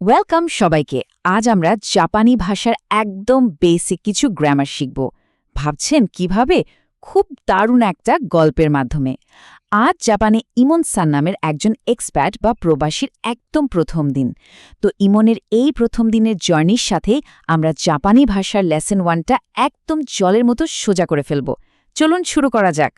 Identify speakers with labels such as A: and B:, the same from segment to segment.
A: Welcome সবাইকে। আজ আমরা জাপানি ভাষার একদম বেসিক কিছু গ্রামার শিখব। ভাবছেন কিভাবে? খুব দারুণ একটা গল্পের মাধ্যমে। আজ জাপানে ইমন সান নামের একজন এক্সপ্যাট বা প্রবাসীর একদম প্রথম দিন। তো ইমনের এই প্রথম দিনের জার্নির সাথে আমরা জাপানি ভাষার লেসন 1টা একদম জলের মতো সোজা করে ফেলব। চলুন শুরু করা যাক।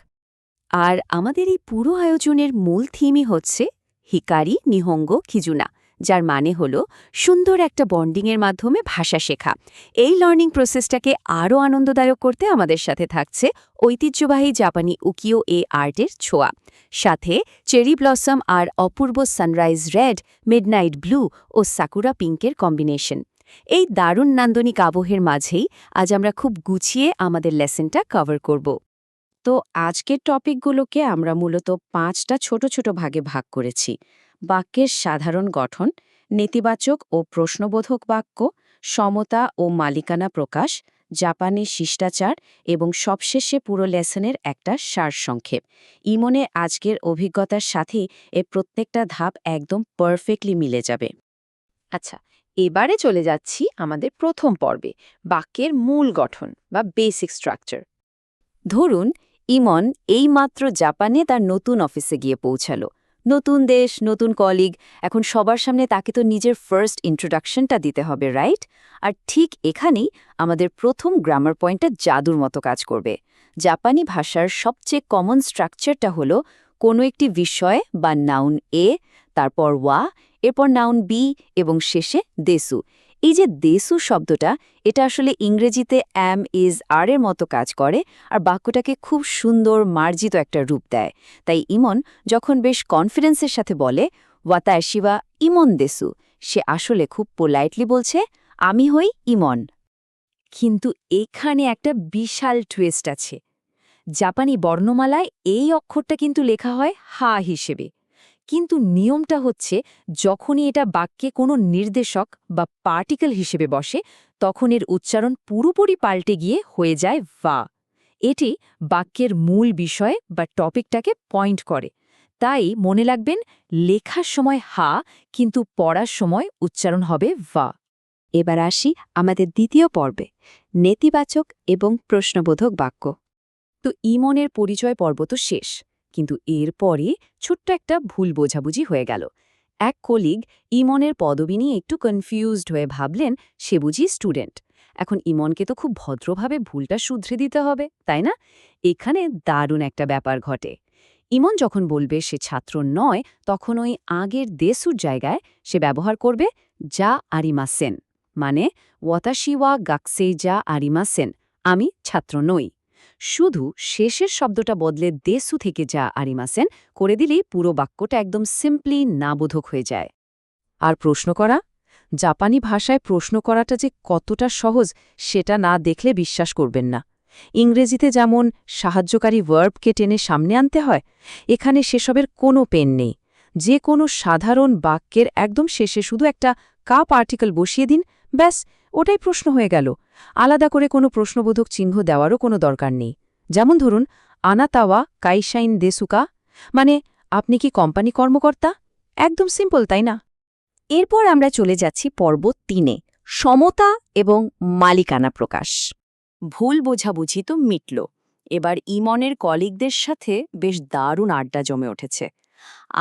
B: আর আমাদের এই পুরো আয়োজনের মূল থিমই হচ্ছে হিকারি নিহঙ্গো খিজুনা, যার মানে হল সুন্দর একটা বন্ডিংয়ের মাধ্যমে ভাষা শেখা। এই লার্নিং প্রসেসটাকে আরও আনন্দদায়ক করতে আমাদের সাথে থাকছে ঐতিহ্যবাহী জাপানি উকিও আর্টের ছোঁয়া, সাথে চেরি ব্লসম আর অপূর্ব সানরাইজ রেড, মিডনাইট ব্লু ও সাকুরা পিঙ্কের কম্বিনেশন। এই দারুণ নান্দনিক আবহের মাঝেই আজ আমরা খুব গুছিয়ে আমাদের লেসনটা কভার করব। তো আজকের টপিকগুলোকে আমরা মূলত 5টা ছোট ছোট ভাগে ভাগ করেছি। বাক্যের সাধারণ গঠন, নেতিবাচক ও প্রশ্নবোধক বাক্য, সমতা ও মালিকানা প্রকাশ, জাপানি শিষ্টাচার এবং সবশেষে পুরো লেসনের একটা সারসংক্ষেপ। ইমনে আজকের অভিজ্ঞতার সাথে এর প্রত্যেকটা ধাপ একদম পারফেক্টলি মিলে যাবে।
C: আচ্ছা, এবারে চলে যাচ্ছি আমাদের প্রথম পর্বে, বাক্যের মূল গঠন বা বেসিক স্ট্রাকচার।
B: ধরুন, ইমন এইমাত্র জাপানে তার নতুন অফিসে গিয়ে পৌঁছালো। নতুন দেশ, নতুন কলিগ, এখন সবার সামনে তাকে তো নিজের ফার্স্ট ইন্ট্রোডাকশনটা দিতে হবে, রাইট? আর ঠিক এখানেই আমাদের প্রথম গ্রামার পয়েন্টটা জাদুর মতো কাজ করবে। জাপানি ভাষার সবচেয়ে কমন স্ট্রাকচারটা হলো কোনো একটি বিষয় বা নাউন এ, তারপর ওয়া, এরপর নাউন বি এবং শেষে দেসু। এই যে দেসু শব্দটা, এটা আসলে ইংরেজিতে অ্যাম, ইজ, আর এর মতো কাজ করে আর বাক্যটাকে খুব সুন্দর মার্জিত একটা রূপ দেয়। তাই ইমন যখন বেশ কনফিডেন্সের সাথে বলে ওয়াতাশিবা ইমন দেসু, সে আসলে খুব পোলাইটলি বলছে আমি হই ইমন।
C: কিন্তু এখানে একটা বিশাল টুইস্ট আছে। জাপানি বর্ণমালায় এই অক্ষরটা কিন্তু লেখা হয় হা হিসেবে, কিন্তু নিয়মটা হচ্ছে যখনই এটা বাক্যে কোনো নির্দেশক বা পার্টিকেল হিসেবে বসে, তখন এর উচ্চারণ পুরোপুরি পাল্টে গিয়ে হয়ে যায় ভা। এটি বাক্যের মূল বিষয় বা টপিকটাকে পয়েন্ট করে। তাই মনে রাখবেন, লেখার সময় হা, কিন্তু পড়ার সময় উচ্চারণ হবে ভা।
B: এবার আসি আমাদের দ্বিতীয় পর্বে, নেতিবাচক এবং প্রশ্নবোধক বাক্য।
C: তো ইমনের পরিচয় পর্ব তো শেষ, কিন্তু এরপরে ছোট্ট একটা ভুল বোঝাবুঝি হয়ে গেল। এক কলিগ ইমনের পদবি নিয়ে একটু কনফিউজড হয়ে ভাবলেন সে বুঝি স্টুডেন্ট। এখন ইমনকে তো খুব ভদ্রভাবে ভুলটা শুধরে দিতে হবে, তাই না? এখানে দারুণ একটা ব্যাপার ঘটে। ইমন যখন বলবে সে ছাত্র নয়, তখন ওই আগের দেসুর জায়গায় সে ব্যবহার করবে যা আরিমাসেন, মানে ওয়াতাশিওয়া গাকসে যা আরিমাসেন, আমি ছাত্র নই। শুধু শেষের শব্দটা বদলে দেসু থেকে যা আরিমাসেন করে দিলেই পুরো বাক্যটা একদম সিম্পলি নাবোধক হয়ে যায়।
A: আর প্রশ্ন করা, জাপানি ভাষায় প্রশ্ন করাটা যে কতটা সহজ সেটা না দেখলে বিশ্বাস করবেন না। ইংরেজিতে যেমন সাহায্যকারী ভার্বকে টেনে সামনে আনতে হয়, এখানে সেসবের কোনো পেন নেই। যে কোনো সাধারণ বাক্যের একদম শেষে শুধু একটা কা পার্টিকেল বসিয়ে দিন, ব্যাস, ওটাই প্রশ্ন হয়ে গেল। আলাদা করে কোনো প্রশ্নবোধক চিহ্ন দেওয়ারও কোনো দরকার নেই। যেমন ধরুন, আনাতাওয়া কাইশাইন দেসুকা, মানে আপনি কি কোম্পানি কর্মকর্তা? একদম সিম্পল, তাই না?
B: এরপর আমরা চলে যাচ্ছি পর্ব 3-এ, সমতা এবং মালিকানা প্রকাশ। ভুল বোঝাবুঝি তো মিটল, এবার ইমনের কলিগদের সাথে বেশ দারুণ আড্ডা জমে উঠেছে।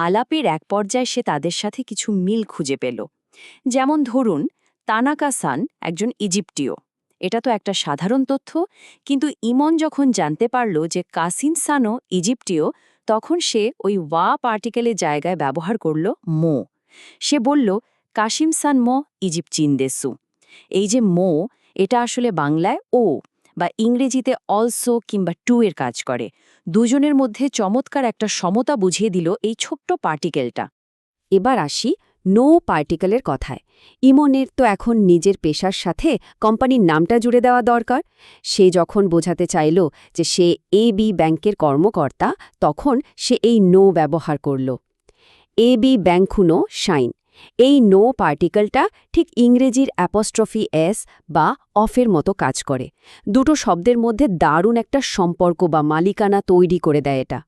B: আলাপের এক পর্যায়ে সে তাদের সাথে কিছু মিল খুঁজে পেল। যেমন ধরুন, তানাকা-সান একজন ইজিপ্টীয়। এটা তো একটা সাধারণ তথ্য, কিন্তু ইমন যখন জানতে পারল যে কাসিম-সানও ইজিপ্টীয়, তখন সে ওই ওয়া পার্টিকেলের জায়গায় ব্যবহার করল মো। সে বলল কাসিম-সান মো ইজিপ্চিন দেসু। এই যে মো, এটা আসলে বাংলায় ও বা ইংরেজিতে অলসো কিংবা টু এর কাজ করে। দুজনের মধ্যে চমৎকার একটা সমতা বুঝিয়ে দিল এই ছোট্ট পার্টিকেলটা। এবার আসি নো পার্টিকেলের কথায়। ইমনের তো এখন নিজের পেশার সাথে কোম্পানির নামটা জুড়ে দেওয়া দরকার। সে যখন বোঝাতে চাইল যে সে এবি ব্যাংকের কর্মকর্তা, তখন সে এই নো ব্যবহার করল। এবি ব্যাংকুনো শাইন। এই নো পার্টিকেলটা ঠিক ইংরেজির অ্যাপস্ট্রফি এস বা অফের মতো কাজ করে। দুটো শব্দের মধ্যে দারুণ একটা সম্পর্ক বা মালিকানা তৈরি করে দেয় এটা।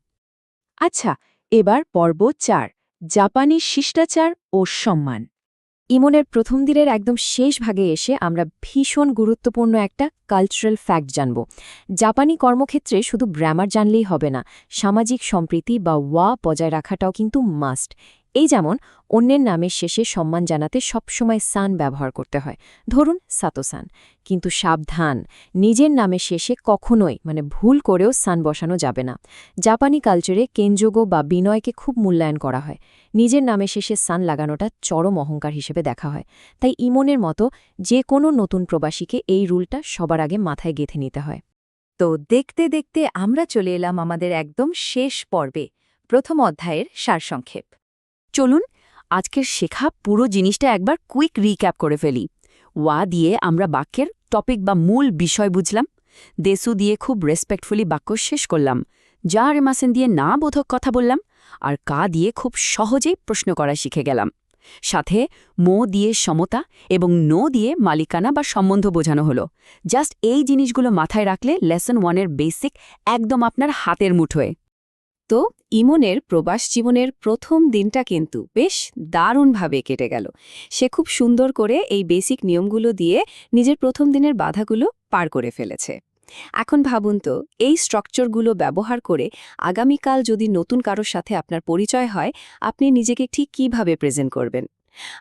C: আচ্ছা, এবার পর্ব 4, জাপানি শিষ্টাচার ও সম্মান। ইমনের প্রথম দিনের একদম শেষ ভাগে এসে আমরা ভীষণ গুরুত্বপূর্ণ একটা কালচারাল ফ্যাক্ট জানব। জাপানি কর্মক্ষেত্রে শুধু গ্রামার জানলেই হবে না, সামাজিক সম্প্রীতি বা ওয়া বজায় রাখাটাও কিন্তু মাস্ট। এই যেমন অন্যের নামের শেষে সম্মান জানাতে সবসময় সান ব্যবহার করতে হয়, ধরুন সাতো-সান। কিন্তু সাবধান, নিজের নামের শেষে কখনোই ভুল করেও সান বসানো যাবে না। জাপানি কালচারে কেনজোগো বা বিনয়কে খুব মূল্যায়ন করা হয়। নিজের নামের শেষে সান লাগানোটা চরম অহংকার হিসেবে দেখা হয়। তাই ইমনের মতো যে কোনো নতুন প্রবাসীকে এই রুলটা সবার আগে মাথায় গেঁথে নিতে হয়।
B: তো দেখতে দেখতে আমরা চলে এলাম আমাদের একদম শেষ পর্বে, প্রথম অধ্যায়ের সারসংক্ষেপ।
C: চলুন আজকের শেখা পুরো জিনিসটা একবার কুইক রিক্যাপ করে ফেলি। ওয়া দিয়ে আমরা বাক্যের টপিক বা মূল বিষয় বুঝলাম। দেসু দিয়ে খুব রেসপেক্টফুলি বাক্য শেষ করলাম। যা রেমাসেন দিয়ে না বোধক কথা বললাম। আর কা দিয়ে খুব সহজেই প্রশ্ন করা শিখে গেলাম। সাথে মো দিয়ে সমতা এবং নো দিয়ে মালিকানা বা সম্বন্ধ বোঝানো হলো। জাস্ট এই জিনিসগুলো মাথায় রাখলে লেসন 1-এর বেসিক একদম আপনার হাতের মুঠোয়।
B: তো ইমনের প্রবাস জীবনের প্রথম দিনটা কিন্তু বেশ দারুণভাবে কেটে গেল। সে খুব সুন্দর করে এই বেসিক নিয়মগুলো দিয়ে নিজের প্রথম দিনের বাধাগুলো পার করে ফেলেছে। এখন ভাবুন তো, এই স্ট্রাকচারগুলো ব্যবহার করে আগামীকাল যদি নতুন কারোর সাথে আপনার পরিচয় হয়, আপনি নিজেকে ঠিক কিভাবে প্রেজেন্ট করবেন।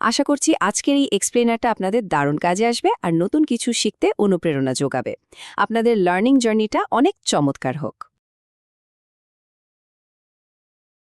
B: আশা করছি আজকের এই এক্সপ্লেনারটা আপনাদের দারুণ কাজে আসবে আর নতুন কিছু শিখতে অনুপ্রেরণা যোগাবে। আপনাদের লার্নিং জার্নিটা অনেক চমৎকার হোক।